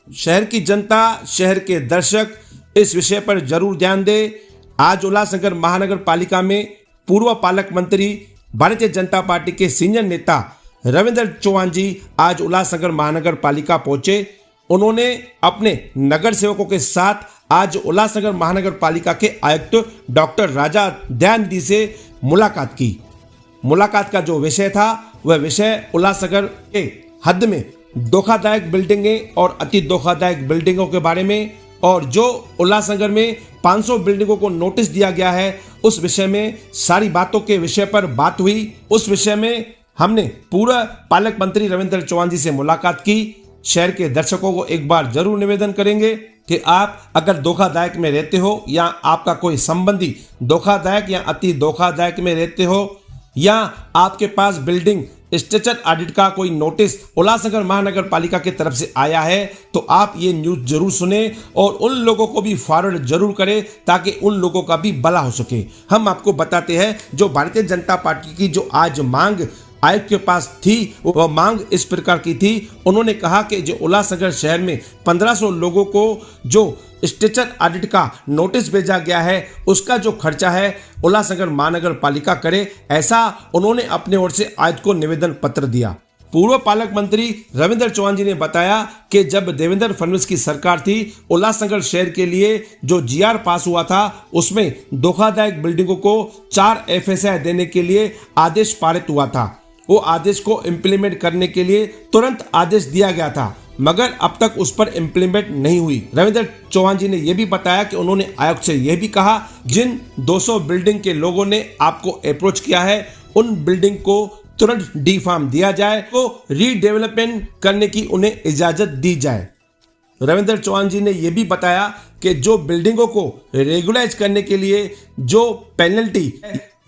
शहर की जनता, शहर के दर्शक इस विषय पर जरूर ध्यान दें। आज उल्लासनगर महानगर पालिका में पूर्व पालक मंत्री, भारतीय जनता पार्टी के सीनियर नेता रविंद्र चौहान जी आज उल्लासनगर महानगर पालिका पहुंचे। उन्होंने अपने नगर सेवकों के साथ आज उल्लासनगर महानगर पालिका के आयुक्त डॉक्टर राजा दयानिधि से मुलाकात की। मुलाकात का जो विषय था वह विषय उल्लासनगर के हद में धोखादायक बिल्डिंगें और अति धोखादायक बिल्डिंगों के बारे में, और जो उल्लासनगर में 500 बिल्डिंगों को नोटिस दिया गया है उस विषय में सारी बातों के विषय पर बात हुई। उस विषय में हमने पूर्व पालक मंत्री रविंद्र चौहान जी से मुलाकात की। शहर के दर्शकों को एक बार जरूर निवेदन करेंगे कि आप अगर धोखादायक में रहते हो या आपका कोई संबंधी धोखादायक या अति धोखादायक में रहते हो या आपके पास बिल्डिंग स्ट्रक्चर ऑडिट का कोई नोटिस उल्लासनगर महानगर पालिका की तरफ से आया है तो आप ये न्यूज जरूर सुने और उन लोगों को भी फॉरवर्ड जरूर करें ताकि उन लोगों का भी भला हो सके। हम आपको बताते हैं जो भारतीय जनता पार्टी की जो आज मांग आयुक्त के पास थी वह मांग इस प्रकार की थी। उन्होंने कहा कि जो उल्लासनगर शहर में 1500 लोगों को जो स्ट्रक्चर ऑडिट का नोटिस भेजा गया है उसका जो खर्चा है उल्लासनगर महानगर पालिका करे, ऐसा उन्होंने अपने ओर से आयुक्त को निवेदन पत्र दिया। पूर्व पालक मंत्री रविंद्र चौहान जी ने बताया कि जब देवेंद्र फडणवीस की सरकार थी उल्लासनगर शहर के लिए जो जीआर पास हुआ था उसमें धोखादायक बिल्डिंगों को 4 FSI देने के लिए आदेश पारित हुआ था। वो आदेश को इम्प्लीमेंट करने के लिए तुरंत आदेश दिया गया था मगर अब तक उस पर इम्प्लीमेंट नहीं हुई। रविंद्र चौहान जी ने यह भी बताया कि उन्होंने आयुक्त से यह भी कहा जिन 200 बिल्डिंग के लोगों ने आपको अप्रोच किया है उन बिल्डिंग को तुरंत डी फार्म दिया जाए, तो रीडेवलपमेंट करने की उन्हें इजाजत दी जाए। रविंद्र चौहान जी ने यह भी बताया कि जो बिल्डिंगों को रेगुलाइज करने के लिए जो पेनल्टी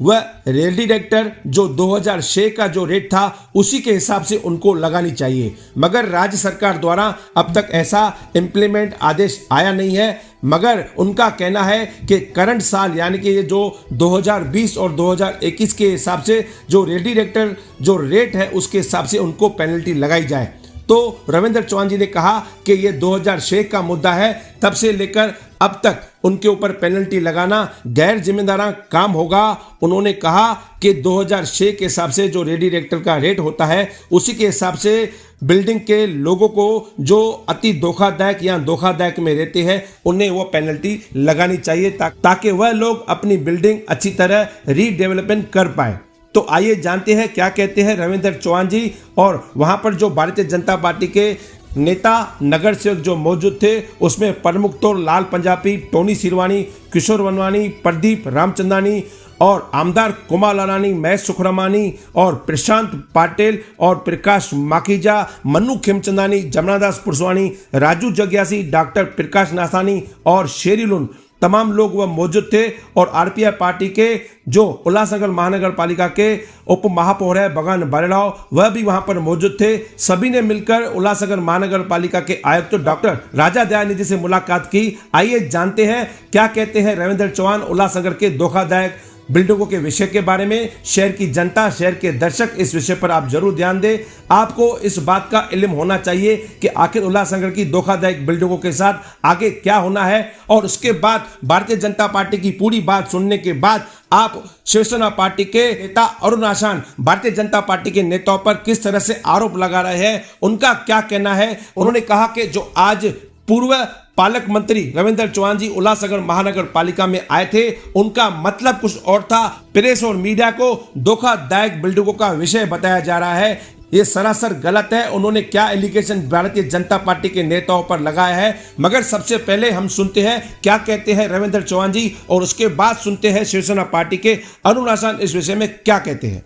वह रेल डायरेक्टर जो 2006 का जो रेट था उसी के हिसाब से उनको लगानी चाहिए, मगर राज्य सरकार द्वारा अब तक ऐसा इम्प्लीमेंट आदेश आया नहीं है। मगर उनका कहना है कि करंट साल यानी कि ये जो 2020 और 2021 के हिसाब से जो रेल डायरेक्टर जो रेट है उसके हिसाब से उनको पेनल्टी लगाई जाए। तो रविंद्र चौहान जी ने कहा कि ये 2006 का मुद्दा है, तब से लेकर अब तक उनके ऊपर पेनल्टी लगाना गैर जिम्मेदाराना काम होगा। उन्होंने कहा कि 2006 के हिसाब से जो रेडी डायरेक्टर का रेट होता है उसी के हिसाब से बिल्डिंग के लोगों को जो अति धोखादायक या धोखादायक में रहते हैं उन्हें वो पेनल्टी लगानी चाहिए ताकि वह लोग अपनी बिल्डिंग अच्छी तरह रीडेवलपमेंट कर पाए। तो आइए जानते हैं क्या कहते हैं रविंद्र चौहान जी, और वहां पर जो भारतीय जनता पार्टी के नेता नगर सेवक जो मौजूद थे उसमें प्रमुख तो लाल पंजाबी, टोनी सिरवानी, किशोर वनवानी, प्रदीप रामचंदानी और आमदार कुमार लालानी, महेश सुखरामानी और प्रशांत पाटिल और प्रकाश माखीजा, मन्नू खेमचंदानी, जमनादास पुरसवानी, राजू जग्यासी, डॉक्टर प्रकाश नासानी और शेरीलुन तमाम लोग वह मौजूद थे। और आरपीआई पार्टी के जो उल्लासनगर महानगर पालिका के उप महापौर है बगान बारेलाव वह भी वहां पर मौजूद थे। सभी ने मिलकर उल्लासनगर महानगर पालिका के आयुक्त डॉक्टर राजा दयानिधि से मुलाकात की। आइए जानते हैं क्या कहते हैं रविंद्र चौहान उल्लासनगर के धोखादायक बिल्डिंगों के विषय के बारे में। शहर की जनता, शहर के दर्शक इस विषय पर आप जरूर ध्यान दें। आपको इस बात का इल्म होना चाहिए कि आखिर उल्लासनगर की धोखादायक बिल्डिंगों के साथ आगे क्या होना है, और उसके बाद भारतीय जनता पार्टी की पूरी बात सुनने के बाद आप शिवसेना पार्टी के नेता अरुण आशान भारतीय जनता पार्टी के नेताओं पर किस तरह से आरोप लगा रहे हैं, उनका क्या कहना है। उन्होंने कहा कि जो आज पूर्व पालक मंत्री रविंद्र चौहान जी उल्लासनगर महानगर पालिका में आए थे उनका मतलब कुछ और था। प्रेस और मीडिया को धोखादायक बिल्डिंगों का विषय बताया जा रहा है, ये सरासर गलत है। उन्होंने क्या एलिगेशन भारतीय जनता पार्टी के नेताओं पर लगाया है, मगर सबसे पहले हम सुनते हैं क्या कहते हैं रविंद्र चौहान जी और उसके बाद सुनते हैं शिवसेना पार्टी के अरुण आशान इस विषय में क्या कहते हैं।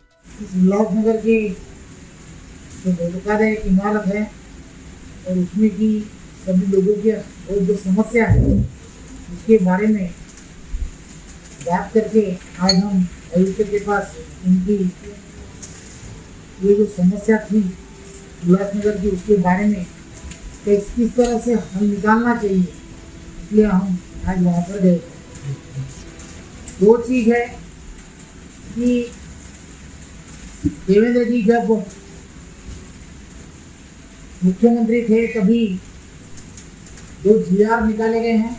उल्लासनगर की जो धोखादायक इमारत है और उसमें की सभी लोगों की और जो समस्या है उसके बारे में बात करके आज हम आयुक्त के पास इनकी ये जो समस्या थी उल्लासनगर की उसके बारे में किस तरह से हल निकालना चाहिए, इसलिए हम आज वहाँ पर गए। दो चीज़ है कि देवेंद्र जी जब मुख्यमंत्री थे तभी जो GR निकाले गए हैं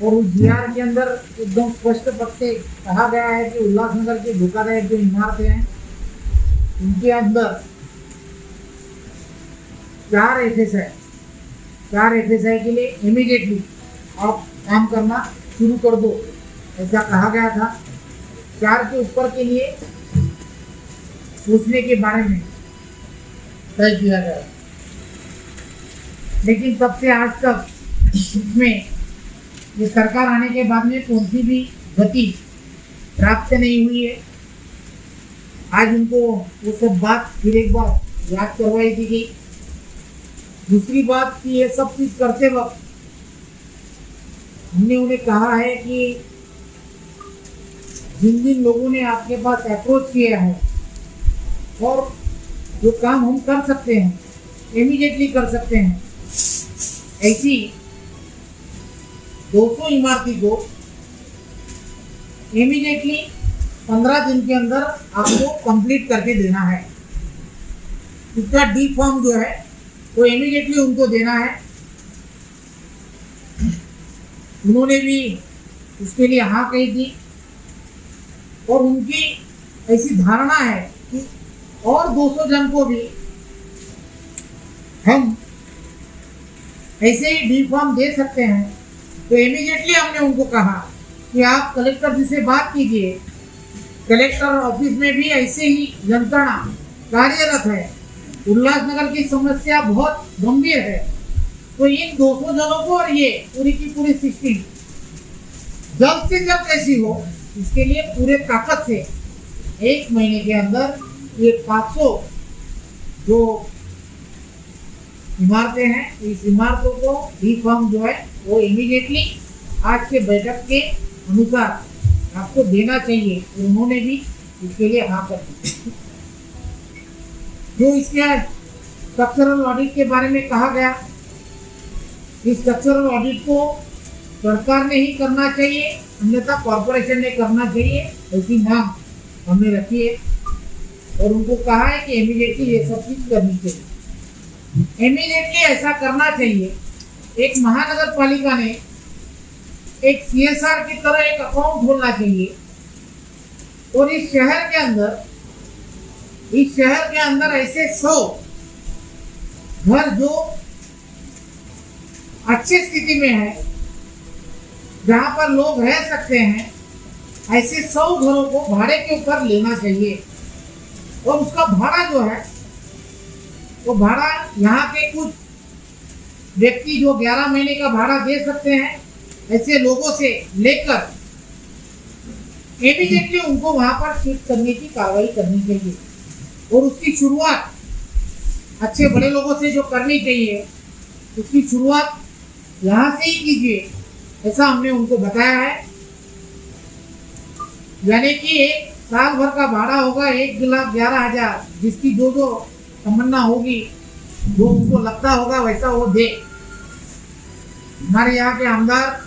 और उस GR के अंदर एकदम स्पष्ट पद से कहा गया है कि उल्लासनगर की धोखादायक जो इमारतें हैं उनके अंदर 4 FSI के लिए इमीडिएटली आप काम करना शुरू कर दो, ऐसा कहा गया था। 4 के ऊपर के लिए सोचने के बारे में तय किया गया, लेकिन तब से आज तक इसमें ये सरकार आने के बाद में कौन सी भी गति प्राप्त नहीं हुई है। आज उनको वो सब बात फिर एक बार याद करवाई दी गई। दूसरी बात कि ये सब चीज करते वक्त हमने उन्हें कहा है कि जिन जिन लोगों ने आपके पास अप्रोच किया है और जो काम हम कर सकते हैं इमीडिएटली कर सकते हैं, ऐसी 200 इमारती को इमीडिएटली 15 दिन के अंदर आपको कंप्लीट करके देना है। उसका डी फॉर्म जो है वो इमीडिएटली उनको देना है। उन्होंने भी उसके लिए हाँ कही थी और उनकी ऐसी धारणा है कि और 200 जन को भी हम ऐसे ही डी फॉर्म दे सकते हैं। तो इमीडिएटली हमने उनको कहा कि आप कलेक्टर जी से बात कीजिए। कलेक्टर ऑफिस में भी ऐसे ही यंत्रणा कार्यरत है। उल्लासनगर की समस्या बहुत गंभीर है, तो इन 200 जनों को और ये पूरी की पूरी सिस्टम जल्द से जल्द कैसी हो, इसके लिए पूरे ताकत से 1 महीने के अंदर ये 500 जो इमारतें हैं, इस इमारतों को रिफॉर्म जो है वो इमीडिएटली आज के बैठक के अनुसार आपको देना चाहिए। और उन्होंने भी इसके लिए हाँ कर दी। जो इसके स्ट्रक्चरल ऑडिट के बारे में कहा गया, इस स्ट्रक्चरल ऑडिट को सरकार ने ही करना चाहिए, अन्यथा कॉरपोरेशन ने करना चाहिए, ऐसी मांग हमने रखी है। और उनको कहा है कि इमीडिएटली ये सब चीज करनी चाहिए। इमीडिएटली ऐसा करना चाहिए। एक महानगर पालिका ने एक CSR की तरह एक अकाउंट खोलना चाहिए और इस शहर के अंदर ऐसे 100 घर जो अच्छी स्थिति में है, जहां पर लोग रह सकते हैं, ऐसे 100 घरों को भाड़े के ऊपर लेना चाहिए। और उसका भाड़ा जो है वो भाड़ा यहाँ के कुछ व्यक्ति जो 11 महीने का भाड़ा दे सकते हैं, ऐसे लोगों से लेकर इमीडिएटली उनको वहां पर शिफ्ट करने की कार्रवाई करनी चाहिए। और उसकी शुरुआत अच्छे बड़े लोगों से जो करनी चाहिए, उसकी शुरुआत यहाँ से ही कीजिए, ऐसा हमने उनको बताया है। यानी कि एक साल भर का भाड़ा होगा 1,11,000, जिसकी जो तमन्ना होगी, जो उसको लगता होगा वैसा वो दे। हमारे यहाँ के आमदार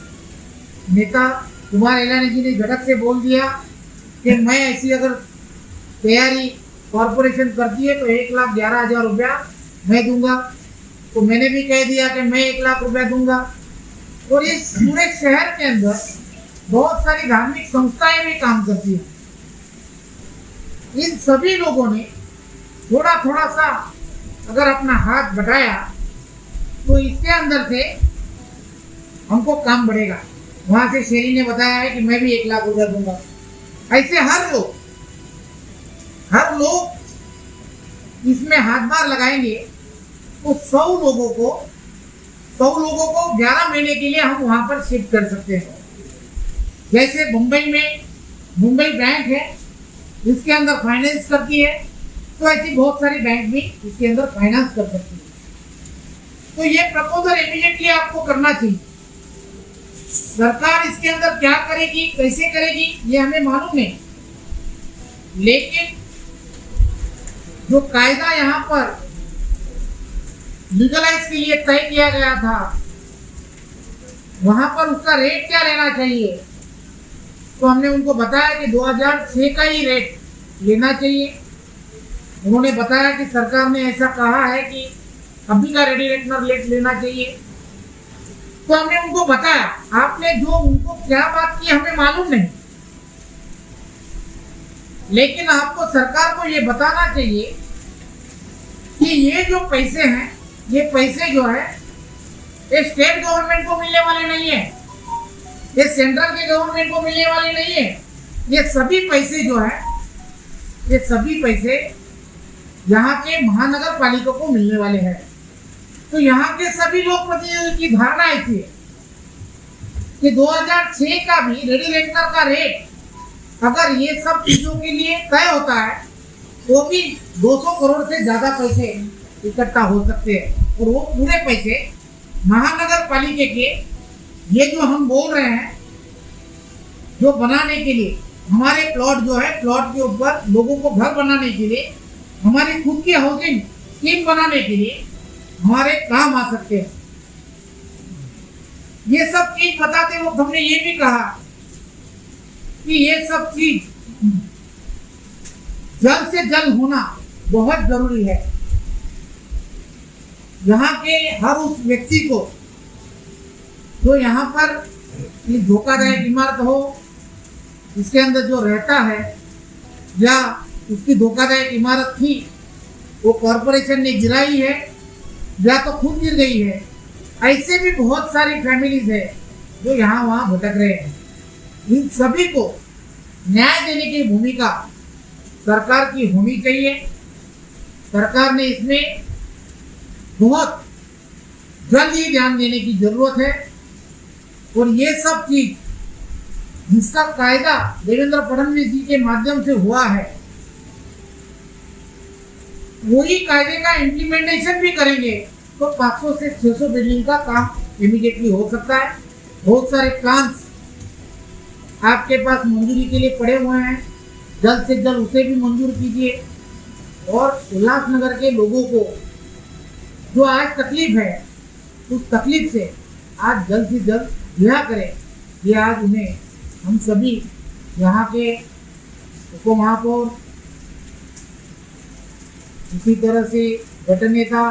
नेता कुमार इलानी जी ने झटक से बोल दिया कि मैं ऐसी अगर तैयारी कॉरपोरेशन करती है तो 1,11,000 रुपया मैं दूंगा। तो मैंने भी कह दिया कि मैं 1 लाख रुपया दूंगा। और इस पूरे शहर के अंदर बहुत सारी धार्मिक संस्थाएं भी काम करती हैं। इन सभी लोगों ने थोड़ा थोड़ा सा अगर अपना हाथ बढ़ाया तो इसके अंदर से हमको काम बढ़ेगा। वहां से शेरी ने बताया है कि मैं भी 1 लाख रुपया दूंगा। ऐसे हर लोग इसमें हाथ बार लगाएंगे तो 100 लोगों को 11 महीने के लिए हम वहां पर शिफ्ट कर सकते हैं। जैसे मुंबई में मुंबई बैंक है, इसके अंदर फाइनेंस करती है, तो ऐसी बहुत सारी बैंक भी इसके अंदर फाइनेंस कर सकती है। तो ये प्रपोजल इमीडिएटली आपको करना चाहिए। सरकार इसके अंदर क्या करेगी, कैसे करेगी, ये हमें मालूम नहीं, लेकिन जो कायदा यहाँ पर लीगलाइज के लिए तय किया गया था, वहां पर उसका रेट क्या लेना चाहिए, तो हमने उनको बताया कि 2006 का ही रेट लेना चाहिए। उन्होंने बताया कि सरकार ने ऐसा कहा है कि अभी का रेडी रेटनर रेट लेना चाहिए। तो हमने उनको बताया। आपने जो उनको क्या बात की हमें मालूम नहीं, लेकिन आपको सरकार को ये बताना चाहिए कि ये जो पैसे हैं, ये पैसे जो है ये स्टेट गवर्नमेंट को मिलने वाले नहीं है, ये सेंट्रल के गवर्नमेंट को मिलने वाले नहीं है। ये सभी पैसे जो है, ये सभी पैसे यहाँ के महानगर पालिका को मिलने वाले हैं। तो यहाँ के सभी लोक प्रतिनिधियों की धारणा ऐसी है कि 2006 का भी रेडी रेंटल का रेट अगर ये सब चीजों के लिए तय होता है तो भी 200 करोड़ से ज्यादा पैसे इकट्ठा हो सकते हैं। और वो पूरे पैसे महानगर पालिका के ये जो हम बोल रहे हैं, जो बनाने के लिए हमारे प्लॉट जो है, प्लॉट के ऊपर लोगों को घर बनाने के लिए, हमारी खुद की हाउसिंग स्कीम बनाने के लिए हमारे काम आ सकते हैं। ये सब चीज बताते वक्त हमने ये भी कहा कि ये सब चीज जल्द से जल्द होना बहुत जरूरी है। यहाँ के हर उस व्यक्ति को जो यहाँ पर धोखादायक इमारत हो, इसके अंदर जो रहता है या उसकी धोखादायक इमारत थी वो कॉरपोरेशन ने गिराई है या तो खुद गिर गई है, ऐसे भी बहुत सारी फैमिलीज है जो यहाँ वहाँ भटक रहे हैं। इन सभी को न्याय देने की भूमिका सरकार की होनी चाहिए। सरकार ने इसमें बहुत जल्द ही ध्यान देने की जरूरत है। और ये सब चीज जिसका कायदा देवेंद्र फडणवीस जी के माध्यम से हुआ है, वही कायदे का इम्प्लीमेंटेशन भी करेंगे तो 500 से 600 बिल्डिंग का काम इमीडिएटली हो सकता है। बहुत सारे प्लान्स आपके पास मंजूरी के लिए पड़े हुए हैं, जल्द से जल्द उसे भी मंजूर कीजिए। और उल्लासनगर के लोगों को जो आज तकलीफ है, उस तकलीफ से आज जल्द से जल्द रिहा करें। ये आज उन्हें हम सभी यहाँ के उप महापौर, इसी तरह से गठन नेता,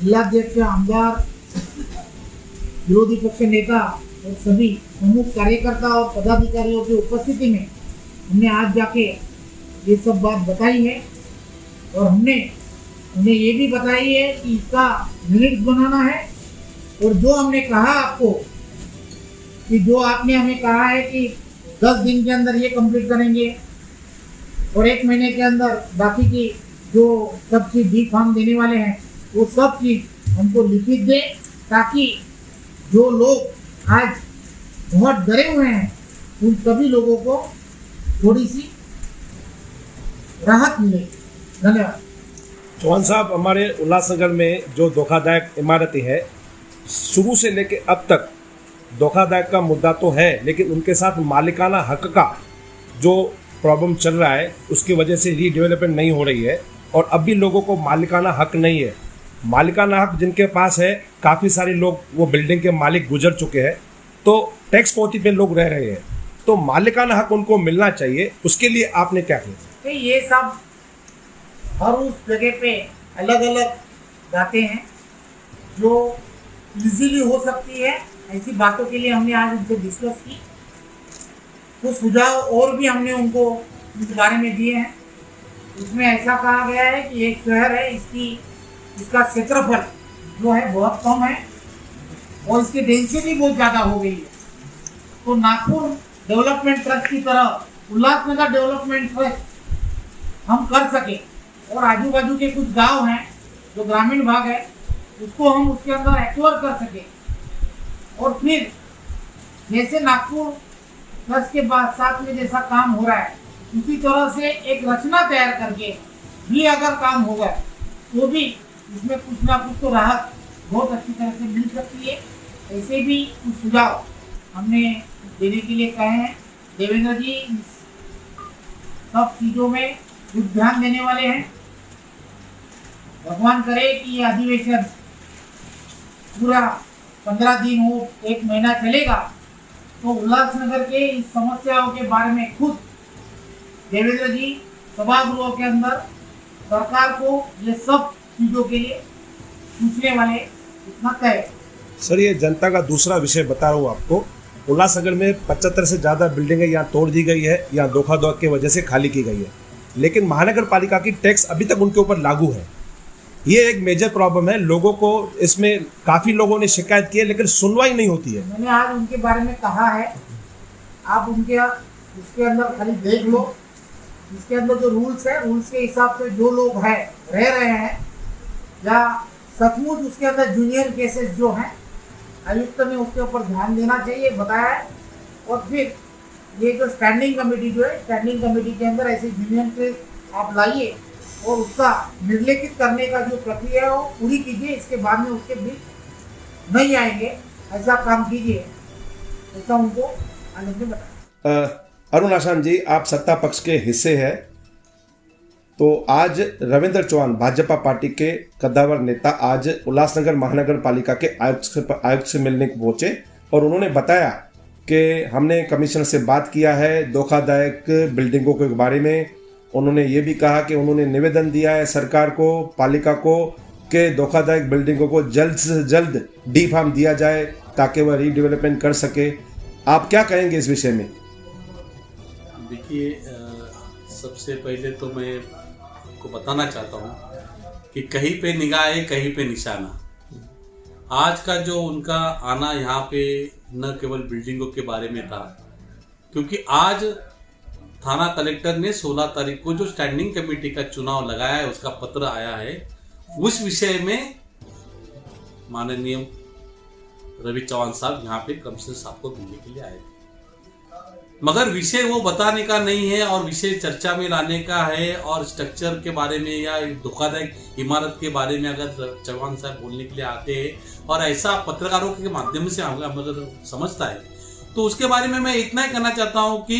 जिलाध्यक्ष, आमदार, विरोधी पक्ष नेता और सभी प्रमुख कार्यकर्ता और पदाधिकारियों की उपस्थिति में हमने आज जाके ये सब बात बताई है। और हमने उन्हें ये भी बताई है कि इसका मिनट्स बनाना है। और जो हमने कहा आपको कि जो आपने हमें कहा है कि 10 दिन के अंदर ये कंप्लीट करेंगे और 1 महीने के अंदर बाकी की जो सब चीज़ डी फॉर्म देने वाले हैं वो सब चीज़ हमको लिखित दे, ताकि जो लोग आज बहुत डरे हुए हैं उन सभी लोगों को थोड़ी सी राहत मिले। धन्यवाद। चौहान साहब, हमारे उल्लासनगर में जो धोखादायक इमारतें हैं, शुरू से लेकर अब तक धोखादायक का मुद्दा तो है, लेकिन उनके साथ मालिकाना हक का जो प्रॉब्लम चल रहा है उसकी वजह से रीडेवलपमेंट नहीं हो रही है। और अब भी लोगों को मालिकाना हक नहीं है। मालिकाना हक जिनके पास है, काफ़ी सारे लोग वो बिल्डिंग के मालिक गुजर चुके हैं, तो टैक्स पोती पे लोग रह रहे हैं। तो मालिकाना हक उनको मिलना चाहिए, उसके लिए आपने क्या किया? तो ये सब हर उस जगह पे अलग अलग बातें हैं जो इजीली हो सकती है। ऐसी बातों के लिए हमने आज उनसे डिस्कस की। कुछ सुझाव और भी हमने उनको इस बारे में दिए हैं। उसमें ऐसा कहा गया है कि एक शहर है, इसका क्षेत्रफल जो है बहुत कम है और इसकी डेंसिटी बहुत ज़्यादा हो गई है। तो नागपुर डेवलपमेंट ट्रस्ट की तरह उल्लासनगर डेवलपमेंट ट्रस्ट हम कर सके और आजू बाजू के कुछ गांव हैं जो ग्रामीण भाग है उसको हम उसके अंदर एक्वायर कर सके। और फिर जैसे नागपुर ट्रस्ट के बाद साथ में जैसा काम हो रहा है उसी तरह से एक रचना तैयार करके भी अगर काम होगा तो भी इसमें कुछ ना कुछ तो राहत बहुत अच्छी तरह से मिल सकती है। ऐसे भी कुछ सुझाव हमने देने के लिए कहे हैं। देवेंद्र जी सब चीज़ों में कुछ ध्यान देने वाले हैं। भगवान करे कि ये अधिवेशन पूरा 15 दिन हो, 1 महीना चलेगा तो उल्लासनगर के इस समस्याओं के बारे में खुद देवेंद्र जी सभागृह के अंदर सरकार को ये सब चीज़ों के लिए पूछने वाले, इतना तय। सर, ये जनता का दूसरा विषय बता रहा हूँ आपको। उल्लासनगर में 75 से ज़्यादा बिल्डिंगें यहाँ तोड़ दी गई है या धोखाधड़ी की वजह से खाली की गई है, लेकिन महानगर पालिका की टैक्स अभी तक उनके ऊपर लागू है। ये एक मेजर प्रॉब्लम है। लोगों को इसमें काफ़ी लोगों ने शिकायत की है, लेकिन सुनवाई नहीं होती है। मैंने आज उनके बारे में कहा है, आप उसके अंदर खाली देख लो। इसके अंदर जो रूल्स है, रूल्स के हिसाब से जो लोग हैं रह रहे हैं, या सचमुच उसके अंदर जूनियर केसेस जो हैं, आयुक्त ने उसके ऊपर ध्यान देना चाहिए बताया है। और फिर ये जो स्टैंडिंग कमेटी जो है, स्टैंडिंग कमेटी के अंदर ऐसे जूनियर केस आप लाइए और उसका निर्लेखित करने का जो प्रक्रिया है वो पूरी कीजिए। इसके बाद में उसके बिल नहीं आएंगे, ऐसा काम कीजिए, ऐसा उनको आयुक्त ने बताया। अरुण आशान जी, आप सत्ता पक्ष के हिस्से हैं, तो आज रविंद्र चौहान भाजपा पार्टी के कद्दावर नेता आज उल्लासनगर महानगर पालिका के आयुक्त से मिलने को पहुंचे और उन्होंने बताया कि हमने कमिश्नर से बात किया है धोखादायक बिल्डिंगों के बारे में। उन्होंने ये भी कहा कि उन्होंने निवेदन दिया है सरकार को, पालिका को, कि धोखादायक बिल्डिंगों को जल्द से जल्द डी फार्म दिया जाए ताकि वह रीडेवलपमेंट कर सके। आप क्या कहेंगे इस विषय में? देखिए, सबसे पहले तो मैं आपको बताना चाहता हूँ कि कहीं पे निगाह है, कहीं पे निशाना। आज का जो उनका आना यहाँ पे न केवल बिल्डिंगों के बारे में था, क्योंकि आज थाना कलेक्टर ने 16 तारीख को जो स्टैंडिंग कमेटी का चुनाव लगाया है, उसका पत्र आया है, उस विषय में माननीय रवि चौहान साहब यहाँ पे कमिश्नर साहब को मिलने के लिए आए थे। मगर विषय वो बताने का नहीं है और विषय चर्चा में लाने का है, और स्ट्रक्चर के बारे में या धोखादायक इमारत के बारे में अगर चौहान साहब बोलने के लिए आते हैं और ऐसा पत्रकारों के माध्यम से हम अगर समझता है, तो उसके बारे में मैं इतना ही कहना चाहता हूं कि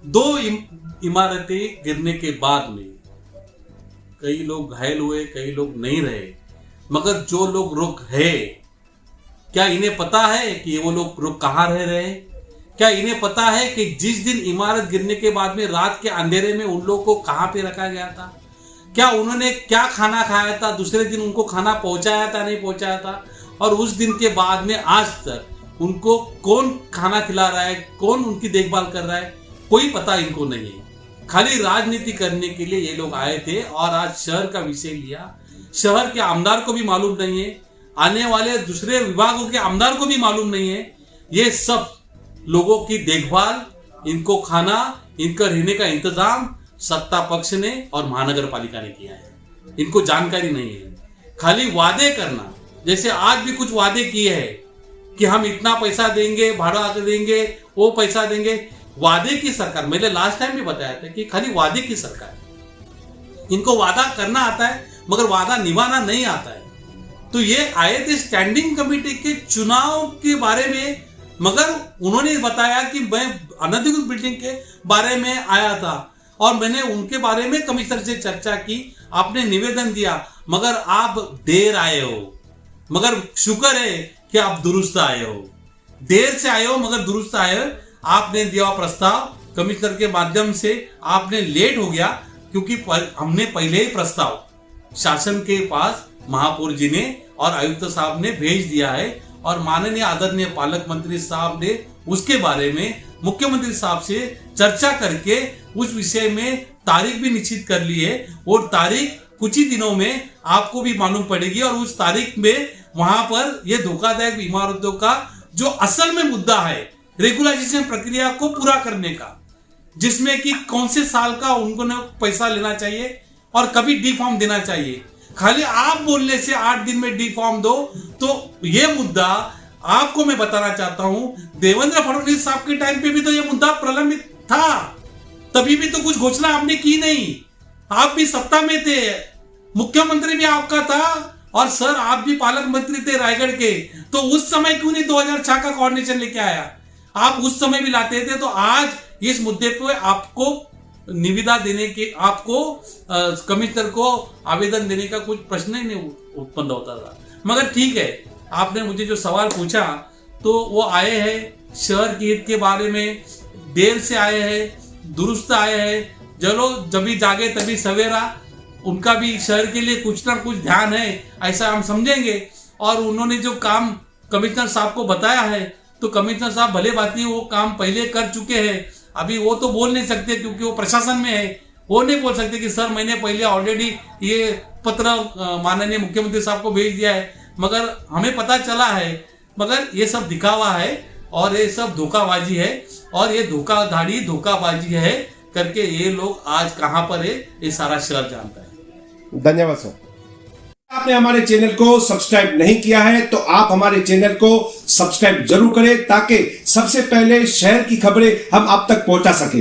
2 इमारतें गिरने के बाद में कई लोग घायल हुए, कई लोग नहीं रहे, मगर जो लोग रुक है, क्या इन्हें पता है कि वो लोग रुक कहाँ रह रहे हैं? क्या इन्हें पता है कि जिस दिन इमारत गिरने के बाद में रात के अंधेरे में उन लोगों को कहां पे रखा गया था? क्या उन्होंने क्या खाना खाया था? दूसरे दिन उनको खाना पहुंचाया था, नहीं पहुंचाया था? और उस दिन के बाद में आज तक उनको कौन खाना खिला रहा है, कौन उनकी देखभाल कर रहा है, कोई पता इनको नहीं है। खाली राजनीति करने के लिए ये लोग आए थे और आज शहर का विषय लिया। शहर के आमदार को भी मालूम नहीं है, आने वाले दूसरे विभागों के आमदार को भी मालूम नहीं है। ये सब लोगों की देखभाल, इनको खाना, इनका रहने का इंतजाम सत्ता पक्ष ने और महानगर पालिका ने किया है। इनको जानकारी नहीं है, खाली वादे करना। जैसे आज भी कुछ वादे किए हैं कि हम इतना पैसा देंगे, भाड़ा देंगे, वो पैसा देंगे। वादे की सरकार, मैंने लास्ट टाइम भी बताया था कि खाली वादे की सरकार। इनको वादा करना आता है मगर वादा निभाना नहीं आता है। तो ये आए थे स्टैंडिंग कमेटी के चुनाव के बारे में, मगर उन्होंने बताया कि मैं अनधिकृत बिल्डिंग के बारे में आया था और मैंने उनके बारे में कमिश्नर से चर्चा की, आपने निवेदन दिया, मगर आप देर आए हो। मगर शुक्र है कि आप दुरुस्त आए हो, देर से आए हो मगर दुरुस्त आए हो। आपने दिया प्रस्ताव कमिश्नर के माध्यम से, आपने लेट हो गया क्योंकि हमने पहले ही प्रस्ताव शासन के पास महापौर जी ने और आयुक्त साहब ने भेज दिया है और माननीय आदरणीय पालक मंत्री साहब ने उसके बारे में मुख्यमंत्री साहब से चर्चा करके उस विषय में तारीख भी निश्चित कर ली है और तारीख कुछ ही दिनों में आपको भी मालूम पड़ेगी। और उस तारीख में वहां पर यह धोखादायक इमारतों का जो असल में मुद्दा है, रेगुलाइजेशन प्रक्रिया को पूरा करने का, जिसमें कि कौन से साल का उनको पैसा लेना चाहिए और कभी डी फॉर्म देना चाहिए। खाली आप बोलने से 8 दिन में डी फॉर्म दो, तो ये मुद्दा आपको मैं बताना चाहता हूं, देवेंद्र फडणवीस साहब के टाइम पे भी तो ये मुद्दा प्रलंबित था, तभी भी तो कुछ घोषणा आपने की नहीं। आप भी सत्ता में थे, मुख्यमंत्री भी आपका था और सर आप भी पालक मंत्री थे रायगढ़ के, तो उस समय क्यों नहीं 2006 का कोऑर्डिनेशन लेके आया? आप उस समय भी लाते थे। तो आज इस मुद्दे पे आपको निविदा देने के, आपको कमिश्नर को आवेदन देने का कुछ प्रश्न ही नहीं उत्पन्न होता था। मगर ठीक है, आपने मुझे जो सवाल पूछा तो वो आए हैं शहर के हित के बारे में, देर से आए हैं, दुरुस्त आए हैं। चलो जब भी जागे तभी सवेरा, उनका भी शहर के लिए कुछ ना कुछ ध्यान है ऐसा हम समझेंगे। और उन्होंने जो काम कमिश्नर साहब को बताया है, तो कमिश्नर साहब भले बात नहीं वो काम पहले कर चुके हैं, अभी वो तो बोल नहीं सकते क्योंकि वो प्रशासन में है, वो नहीं बोल सकते कि सर मैंने पहले ऑलरेडी ये पत्र माननीय मुख्यमंत्री साहब को भेज दिया है, मगर हमें पता चला है, मगर ये सब दिखावा है और ये सब धोखाबाजी है और ये धोखाधड़ी धोखाबाजी है करके ये लोग आज कहां पर है ये सारा शहर जानता है। धन्यवाद सर। आपने हमारे चैनल को सब्सक्राइब नहीं किया है तो आप हमारे चैनल को सब्सक्राइब जरूर करें ताकि सबसे पहले शहर की खबरें हम आप तक पहुंचा सके।